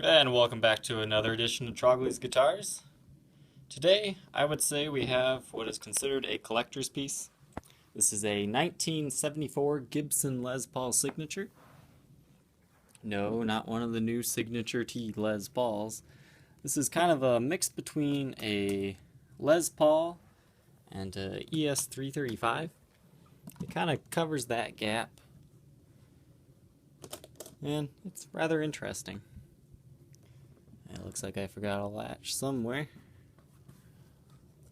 And welcome back to another edition of Trogly's Guitars. Today, I would say we have what is considered a collector's piece. This is a 1974 Gibson Les Paul Signature. No, not one of the new Signature T Les Pauls. This is kind of a mix between a Les Paul and a ES335. It kind of covers that gap, and it's rather interesting. It looks like I forgot a latch somewhere.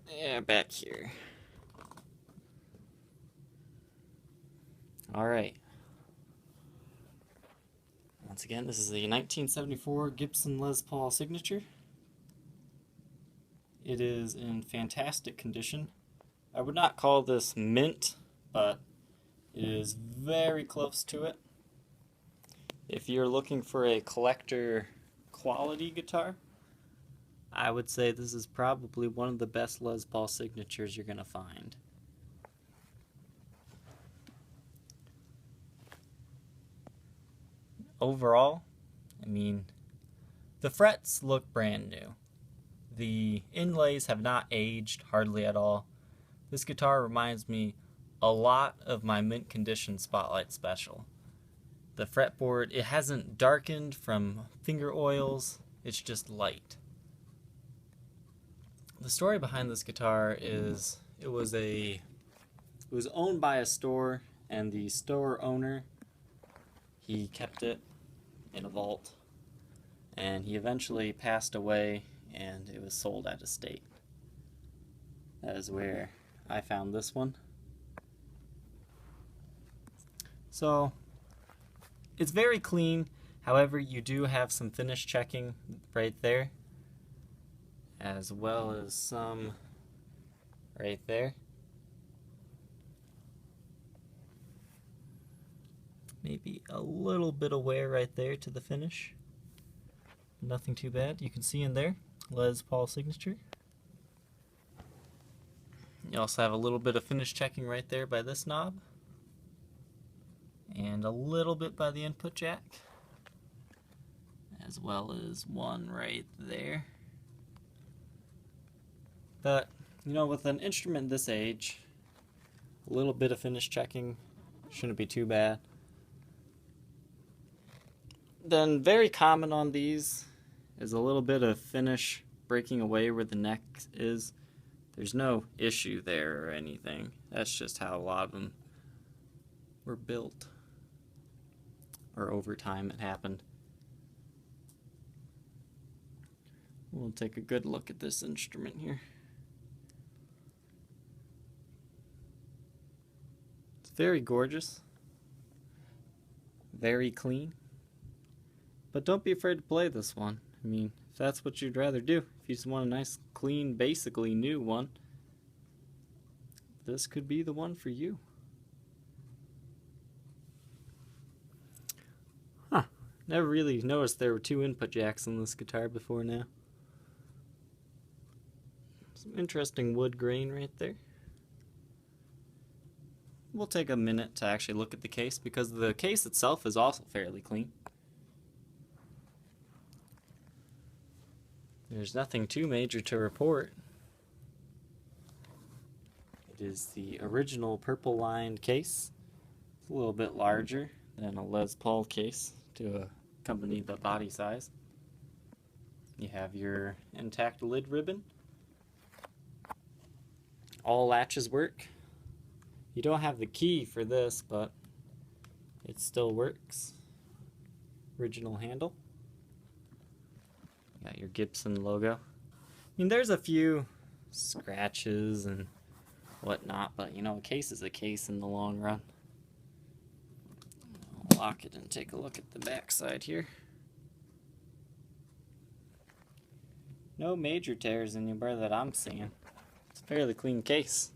Yeah, back here. Alright. Once again, this is the 1974 Gibson Les Paul Signature. It is in fantastic condition. I would not call this mint, but it is very close to it. If you're looking for a collector quality guitar, I would say this is probably one of the best Les Paul signatures you're going to find. Overall, I mean, the frets look brand new. The inlays have not aged hardly at all. This guitar reminds me a lot of my mint condition Spotlight Special. The fretboard, it hasn't darkened from finger oils, it's just light. The story behind this guitar is it was owned by a store, and the store owner, he kept it in a vault, and he eventually passed away and it was sold at a estate. That is where I found this one. So it's very clean, however you do have some finish checking right there, as well as some right there. Maybe a little bit of wear right there to the finish. Nothing too bad. You can see in there, Les Paul signature. You also have a little bit of finish checking right there by this knob, and a little bit by the input jack, as well as one right there. But, you know, with an instrument this age, a little bit of finish checking shouldn't be too bad. Then very common on these is a little bit of finish breaking away where the neck is. There's no issue there or anything. That's just how a lot of them were built, or over time it happened. We'll take a good look at this instrument here. It's very gorgeous, very clean, but don't be afraid to play this one. I mean, if that's what you'd rather do, if you just want a nice, clean, basically new one, this could be the one for you. Huh, never really noticed there were two input jacks on this guitar before now. Some interesting wood grain right there. We'll take a minute to actually look at the case, because the case itself is also fairly clean. There's nothing too major to report. It is the original purple lined case. It's a little bit larger than a Les Paul case to accompany the body size. You have your intact lid ribbon. All latches work. You don't have the key for this, but it still works. Original handle. Got your Gibson logo. I mean, there's a few scratches and whatnot, but you know, a case is a case in the long run. I'll lock it and take a look at the back side here. No major tears anywhere that I'm seeing. It's a fairly clean case.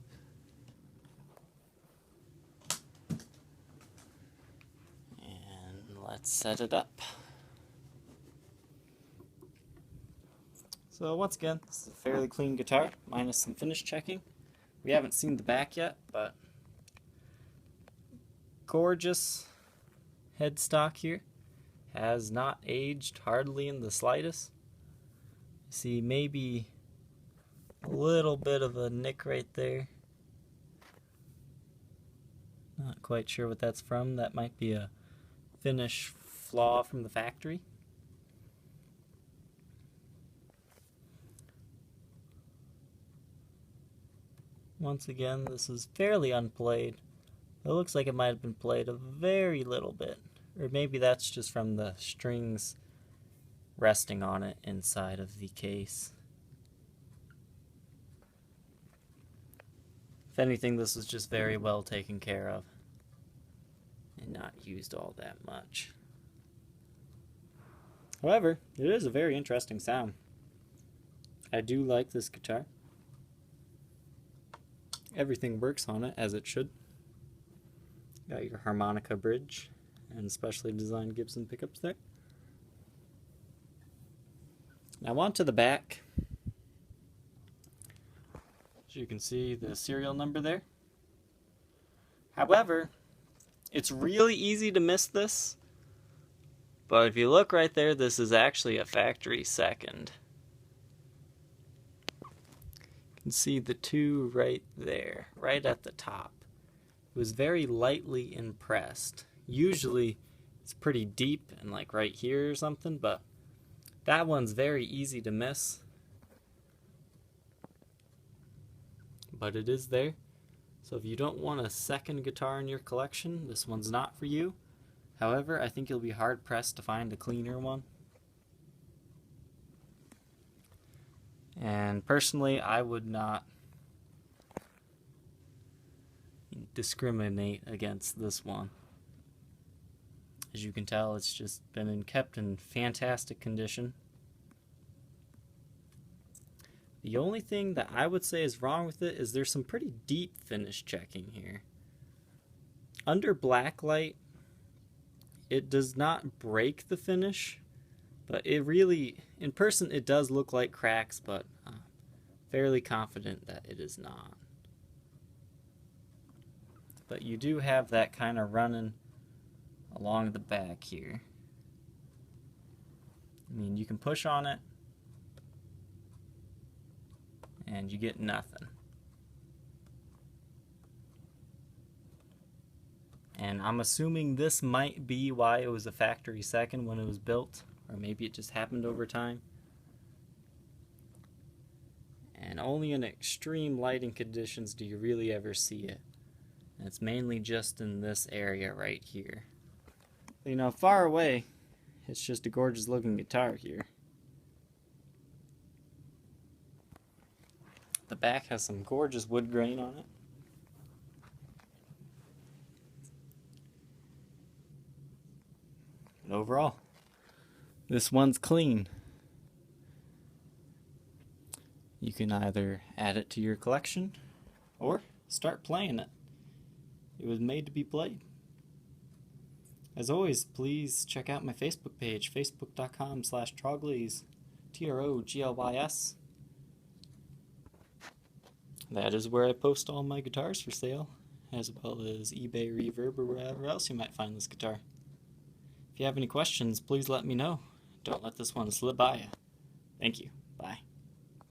And let's set it up. So once again, this is a fairly clean guitar, minus some finish checking. We haven't seen the back yet, but gorgeous headstock here. has not aged hardly in the slightest. See, maybe a little bit of a nick right there. Not quite sure what that's from. That might be a finish flaw from the factory. Once again, this is fairly unplayed. It looks like it might have been played a very little bit. Or maybe that's just from the strings resting on it inside of the case. If anything, this was just very well taken care of and not used all that much. However, it is a very interesting sound. I do like this guitar. Everything works on it as it should. Got your harmonica bridge and specially designed Gibson pickups there. Now on to the back. As you can see, the serial number there. However, it's really easy to miss this. But if you look right there, this is actually a factory second. You can see the 2 right there, right at the top. It was very lightly impressed. Usually it's pretty deep and like right here or something, but that one's very easy to miss. But it is there. So if you don't want a second guitar in your collection, this one's not for you. However, I think you'll be hard pressed to find a cleaner one. And personally, I would not discriminate against this one. As you can tell, it's just been kept in fantastic condition. The only thing that I would say is wrong with it is there's some pretty deep finish checking here. Under blacklight, it does not break the finish, but it really, in person, it does look like cracks, but I'm fairly confident that it is not. But you do have that kind of running along the back here. I mean, you can push on it and you get nothing. And I'm assuming this might be why it was a factory second when it was built, or maybe it just happened over time. And only in extreme lighting conditions do you really ever see it. And it's mainly just in this area right here. You know, far away, it's just a gorgeous looking guitar here. The back has some gorgeous wood grain on it. And overall, this one's clean. You can either add it to your collection or start playing it. It was made to be played. As always, please check out my Facebook page, facebook.com/Troglys, Troglys. That is where I post all my guitars for sale, as well as eBay, Reverb, or wherever else you might find this guitar. If you have any questions, please let me know. Don't let this one slip by you. Thank you. Bye.